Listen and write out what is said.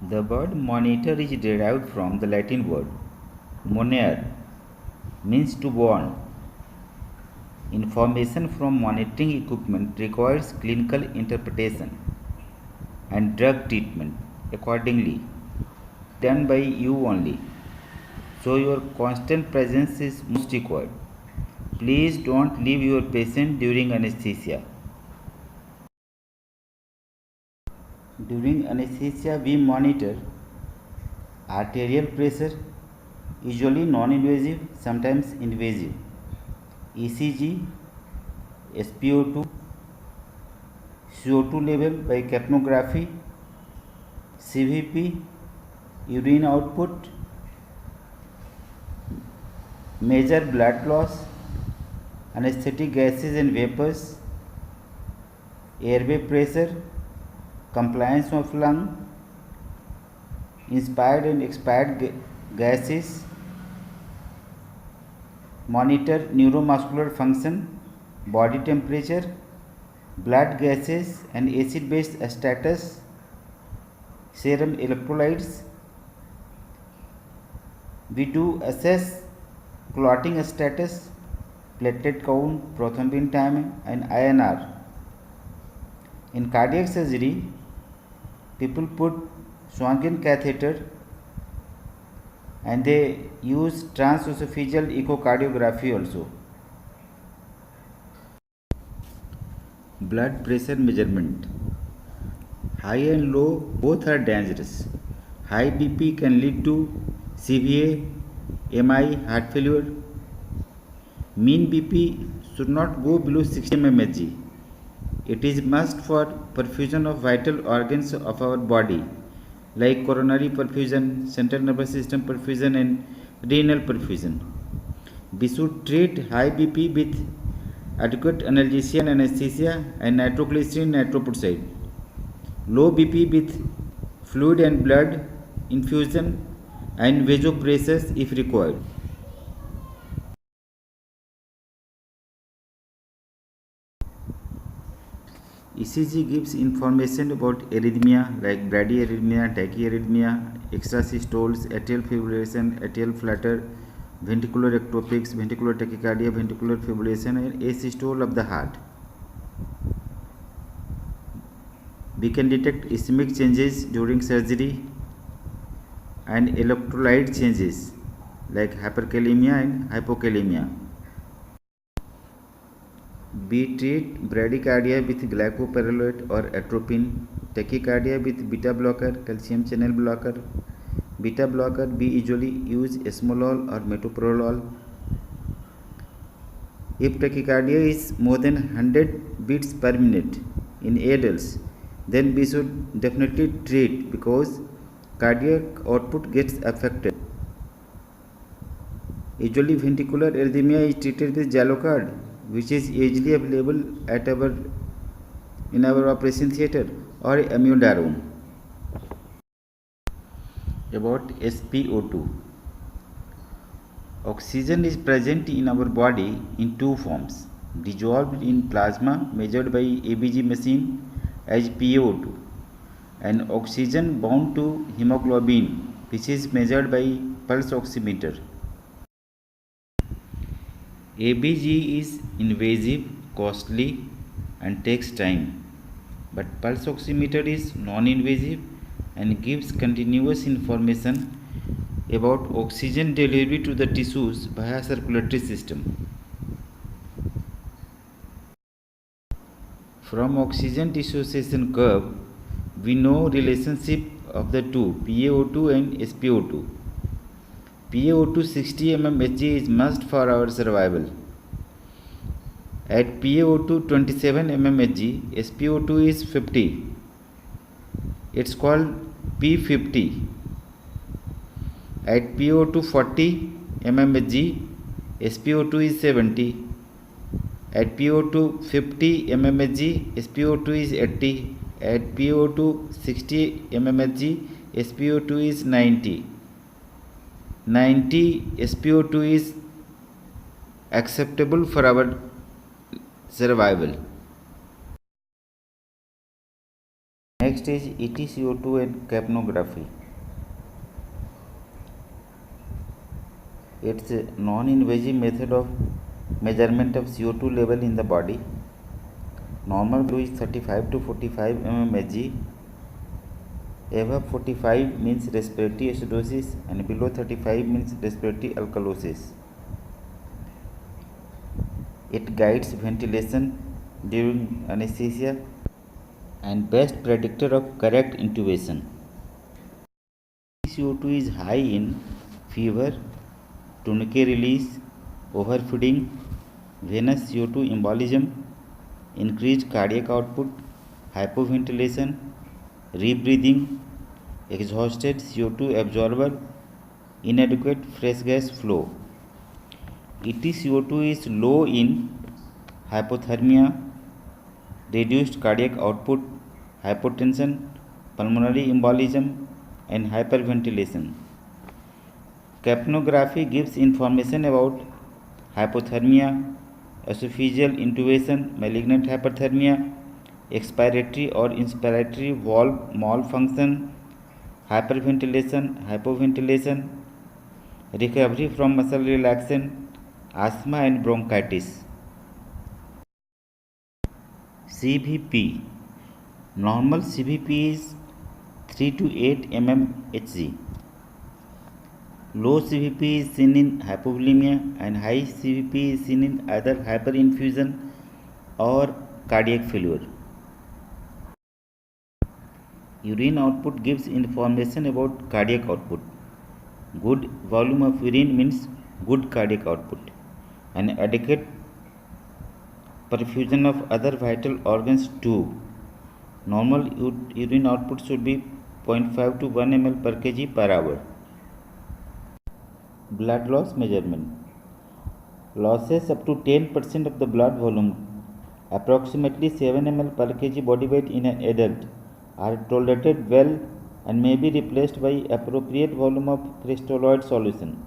The word monitor is derived from the Latin word monere, means to warn. Information from monitoring equipment requires clinical interpretation and drug treatment accordingly, done by you only. So your constant presence is most required. Please don't leave your patient during anesthesia. During anesthesia, we monitor arterial pressure, usually non-invasive, sometimes invasive, ECG, SpO2, CO2 level by capnography, CVP, urine output, measure blood loss, anesthetic gases and vapors, airway pressure, compliance of lung, inspired and expired gases, monitor neuromuscular function, body temperature, blood gases and acid base status, serum electrolytes. We do assess clotting status, platelet count, prothrombin time and INR. In cardiac surgery, people put Swangen catheter and they use transesophageal echocardiography also. Blood pressure measurement. High and low both are dangerous. High BP can lead to CVA, MI, heart failure. Mean BP should not go below 60 mmHg. It is must for perfusion of vital organs of our body like coronary perfusion, central nervous system perfusion and renal perfusion. We should treat high BP with adequate analgesia and anesthesia and nitroglycerin nitroprusside. Low BP with fluid and blood infusion and vasopressors if required. ECG gives information about arrhythmia like bradyarrhythmia, tachyarrhythmia, extrasystoles, atrial fibrillation, atrial flutter, ventricular ectopics, ventricular tachycardia, ventricular fibrillation and asystole of the heart. We can detect ischemic changes during surgery and electrolyte changes like hyperkalemia and hypokalemia. We treat bradycardia with glycopyrrolate or atropine, tachycardia with beta blocker, calcium channel blocker. Beta blocker we usually use esmolol or metoprolol. If tachycardia is more than 100 beats per minute in adults, then we should definitely treat because cardiac output gets affected. Usually ventricular arrhythmia is treated with Jalocard, which is easily available in our operation theatre, or amiodarone. About SpO2. Oxygen is present in our body in two forms: dissolved in plasma measured by ABG machine as PaO2 and oxygen bound to hemoglobin which is measured by pulse oximeter. ABG is invasive, costly and takes time, but pulse oximeter is non-invasive and gives continuous information about oxygen delivery to the tissues via circulatory system. From oxygen dissociation curve, we know relationship of the two, PaO2 and SpO2. PaO2 60 mmHg is must for our survival. At PaO2 27 mmHg, SpO2 is 50. It's called P50. At PaO2 40 mmHg, SpO2 is 70. At PaO2 50 mmHg, SpO2 is 80. At PaO2 60 mmHg, SpO2 is 90. 90 SpO2 is acceptable for our survival. Next, Next is EtCO2 and capnography. It's a non-invasive method of measurement of CO2 level in the body. Normal value is 35 to 45 mmHg. Above 45 means respiratory acidosis and below 35 means respiratory alkalosis. It guides ventilation during anesthesia and best predictor of correct intubation. CO2 is high in fever, tourniquet release, overfeeding, venous CO2 embolism, increased cardiac output, hypoventilation, rebreathing, exhausted CO2 absorber, inadequate fresh gas flow. EtCO2 is low in hypothermia, reduced cardiac output, hypotension, pulmonary embolism, and hyperventilation. Capnography gives information about hypothermia, esophageal intubation, malignant hyperthermia, expiratory or inspiratory valve malfunction, hyperventilation, hypoventilation, recovery from muscle relaxation, asthma and bronchitis. CVP. Normal CVP is 3 to 8 mmHg. Low CVP is seen in hypovolemia and high CVP is seen in either hyperinfusion or cardiac failure. Urine output gives information about cardiac output. Good volume of urine means good cardiac output, and adequate perfusion of other vital organs too. Normal urine output should be 0.5 to 1 ml per kg per hour. Blood loss measurement. Losses up to 10% of the blood volume, approximately 7 ml per kg body weight in an adult, are tolerated well and may be replaced by appropriate volume of crystalloid solution.